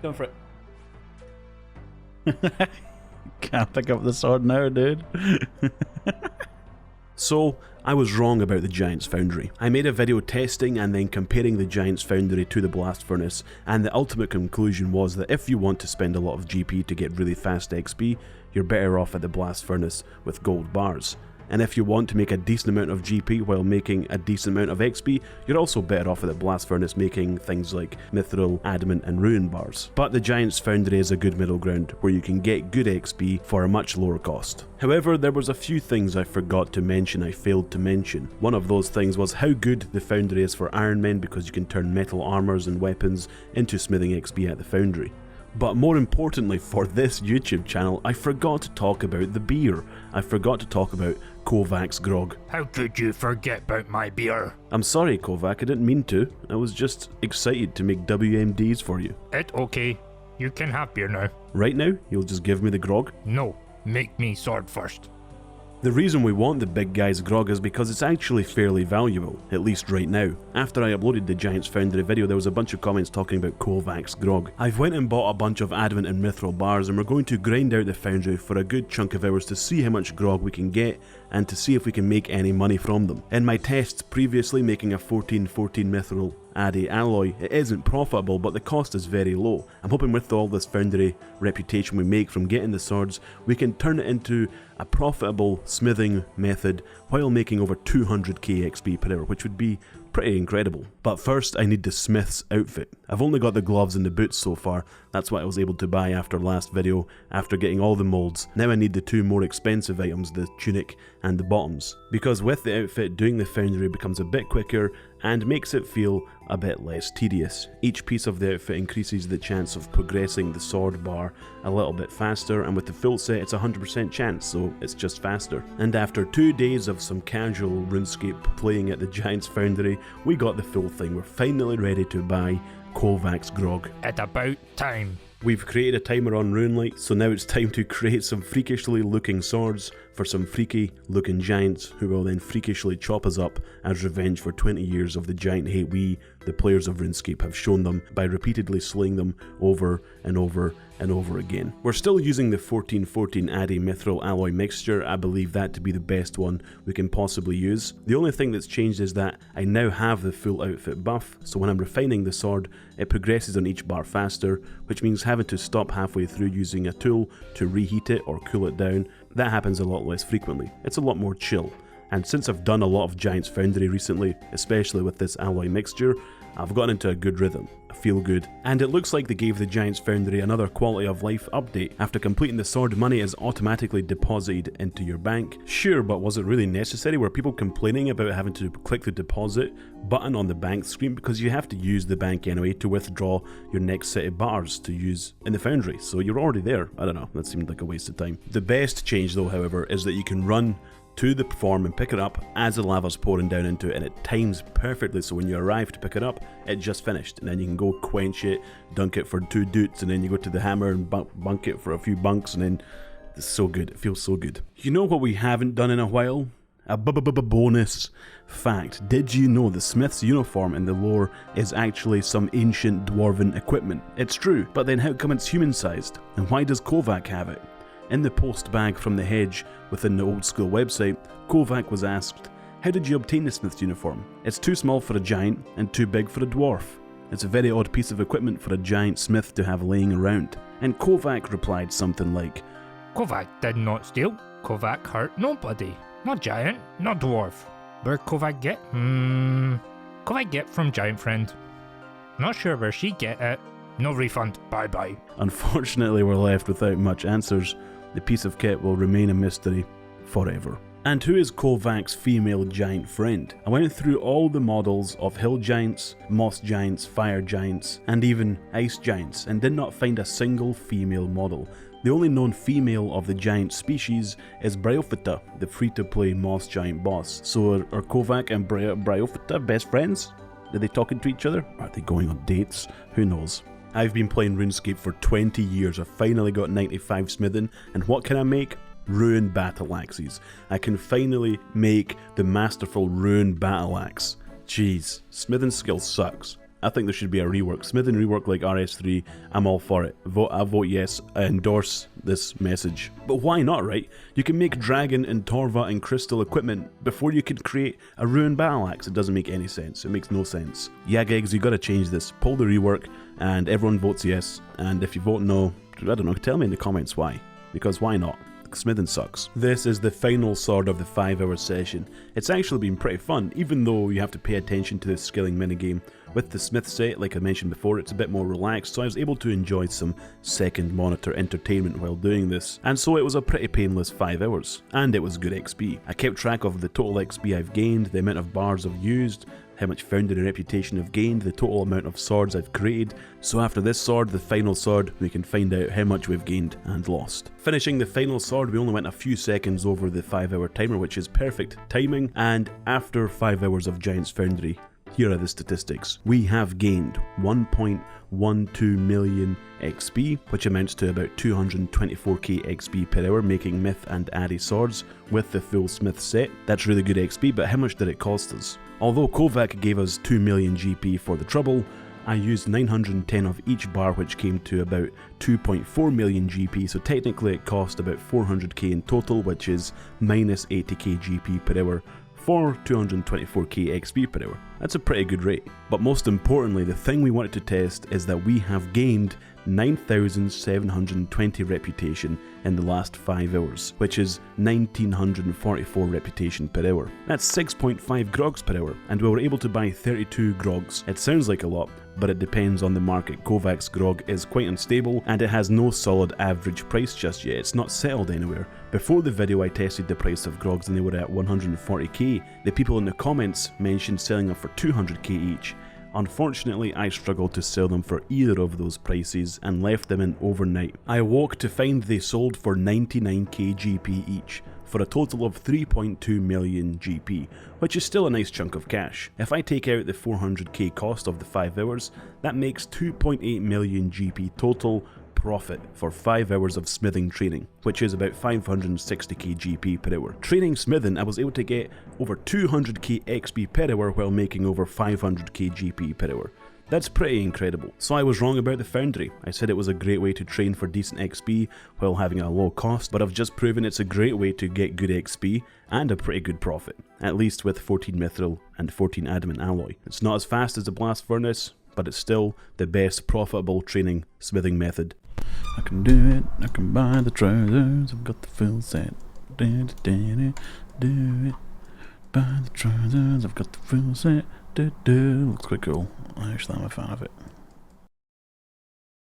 Going for it. Can't pick up the sword now, dude. So, I was wrong about the Giants Foundry. I made a video testing and then comparing the Giants Foundry to the Blast Furnace, and the ultimate conclusion was that if you want to spend a lot of GP to get really fast XP, you're better off at the Blast Furnace with gold bars. And if you want to make a decent amount of GP while making a decent amount of XP, you're also better off at the Blast Furnace making things like Mithril, Adamant and Ruin bars. But the Giants Foundry is a good middle ground, where you can get good XP for a much lower cost. However, there was a few things I forgot to mention, I failed to mention. One of those things was how good the Foundry is for Iron Men, because you can turn metal armors and weapons into smithing XP at the Foundry. But more importantly for this YouTube channel, I forgot to talk about the beer. I forgot to talk about Kovac's grog. How could you forget about my beer? I'm sorry, Kovac, I didn't mean to. I was just excited to make WMDs for you. It's okay. You can have beer now. Right now, you'll just give me the grog? No, make me sword first. The reason we want the big guy's grog is because it's actually fairly valuable, at least right now. After I uploaded the Giants Foundry video, there was a bunch of comments talking about Kovac's grog. I've went and bought a bunch of Adamant and Mithril bars, and we're going to grind out the Foundry for a good chunk of hours to see how much grog we can get and to see if we can make any money from them. In my tests previously, making a 1414 Mithril Addy alloy, it isn't profitable, but the cost is very low. I'm hoping with all this Foundry reputation we make from getting the swords, we can turn it into a profitable smithing method while making over 200k XP per hour, which would be pretty incredible. But first I need the smith's outfit. I've only got the gloves and the boots so far. That's what I was able to buy after last video, after getting all the molds. Now I need the two more expensive items, the tunic and the bottoms. Because with the outfit, doing the Foundry becomes a bit quicker and makes it feel a bit less tedious. Each piece of the outfit increases the chance of progressing the sword bar a little bit faster, and with the full set it's a 100% chance, so it's just faster. And after 2 days of some casual RuneScape playing at the Giants Foundry, we got the full thing. We're finally ready to buy Kovac's grog. It's about time. We've created a timer on RuneLite, so now it's time to create some freakishly looking swords for some freaky looking giants who will then freakishly chop us up as revenge for 20 years of the giant hate we, the players of RuneScape, have shown them by repeatedly slaying them over and over and over again. We're still using the 1414 Addy Mithril alloy mixture. I believe that to be the best one we can possibly use. The only thing that's changed is that I now have the full outfit buff, so when I'm refining the sword, it progresses on each bar faster, which means having to stop halfway through using a tool to reheat it or cool it down. That happens a lot less frequently. It's a lot more chill. And since I've done a lot of Giants Foundry recently, especially with this alloy mixture, I've gotten into a good rhythm. I feel good. And it looks like they gave the Giants Foundry another quality of life update. After completing the sword, money is automatically deposited into your bank. Sure, but was it really necessary? Were people complaining about having to click the deposit button on the bank screen? Because you have to use the bank anyway to withdraw your next set of bars to use in the Foundry, so you're already there. I don't know, that seemed like a waste of time. The best change though, however, is that you can run to the farm and pick it up as the lava's pouring down into it, and it times perfectly, so when you arrive to pick it up, it just finished, and then you can go quench it, dunk it for 2 doots, and then you go to the hammer and bunk it for a few bunks, and then it's so good. It feels so good. You know what we haven't done in a while? A bonus fact. Did you know the Smith's uniform in the lore is actually some ancient dwarven equipment? It's true, but then how come it's human sized? And why does Kovac have it? In the post bag from the hedge within the Old School website, Kovac was asked, "How did you obtain the Smith's uniform? It's too small for a giant and too big for a dwarf. It's a very odd piece of equipment for a giant smith to have laying around." And Kovac replied something like, Kovac did not steal. Kovac hurt nobody. Not giant, not dwarf. Where Kovac get? Kovac get from Giant Friend. Not sure where she get it. No refund. Bye bye. Unfortunately, we're left without much answers. The piece of kit will remain a mystery forever. And who is Kovac's female giant friend? I went through all the models of hill giants, moss giants, fire giants, and even ice giants, and did not find a single female model. The only known female of the giant species is Bryophyta, the free-to-play moss giant boss. So are Kovac and Bryophyta best friends? Are they talking to each other? Are they going on dates? Who knows? I've been playing RuneScape for 20 years. I finally got 95 smithing, and what can I make? Rune battle axes. I can finally make the masterful rune battle axe. Jeez, smithing skill sucks. I think there should be a rework. Smithing rework like RS3, I'm all for it. I vote yes, I endorse this message. But why not, right? You can make dragon and torva and crystal equipment before you can create a rune battle axe. It doesn't make any sense. It makes no sense. Yeah, gigs, you gotta change this. Pull the rework, and everyone votes yes. And if you vote no, I don't know, tell me in the comments why. Because why not? Smithing sucks. This is the final sword of the 5-hour session. It's actually been pretty fun, even though you have to pay attention to the skilling minigame. With the smith set, like I mentioned before, it's a bit more relaxed, so I was able to enjoy some second monitor entertainment while doing this. And so it was a pretty painless 5 hours, and it was good XP. I kept track of the total XP I've gained, the amount of bars I've used, how much Foundry reputation I've gained, the total amount of swords I've created. So after this sword, the final sword, we can find out how much we've gained and lost. Finishing the final sword, we only went a few seconds over the 5-hour timer, which is perfect timing, and after 5 hours of Giants Foundry, here are the statistics. We have gained 1.12 million XP, which amounts to about 224k XP per hour, making myth and Ari swords with the full smith set. That's really good XP, but how much did it cost us? Although Kovac gave us 2 million GP for the trouble, I used 910 of each bar, which came to about 2.4 million GP, so technically it cost about 400k in total, which is minus 80k GP per hour for 224k XP per hour. That's a pretty good rate. But most importantly, the thing we wanted to test is that we have gained 9,720 reputation in the last 5 hours, which is 1,944 reputation per hour. That's 6.5 grogs per hour, and we were able to buy 32 grogs. It sounds like a lot, but it depends on the market. Kovac's grog is quite unstable, and it has no solid average price just yet. It's not settled anywhere. Before the video I tested the price of grogs and they were at 140k. The people in the comments mentioned selling them for 200k each. Unfortunately, I struggled to sell them for either of those prices and left them in overnight. I awoke to find they sold for 99k GP each, for a total of 3.2 million GP, which is still a nice chunk of cash. If I take out the 400k cost of the 5 hours, that makes 2.8 million GP total profit for 5 hours of smithing training, which is about 560k GP per hour. Training smithing, I was able to get over 200k XP per hour while making over 500k GP per hour. That's pretty incredible. So I was wrong about the Foundry. I said it was a great way to train for decent XP while having a low cost, but I've just proven it's a great way to get good XP and a pretty good profit, at least with 14 mithril and 14 adamant alloy. It's not as fast as the blast furnace, but it's still the best profitable training smithing method. I can do it, I can buy the trousers, I've got the full set. Do it, buy the trousers, I've got the full set. Looks quite cool. Actually, I'm a fan of it.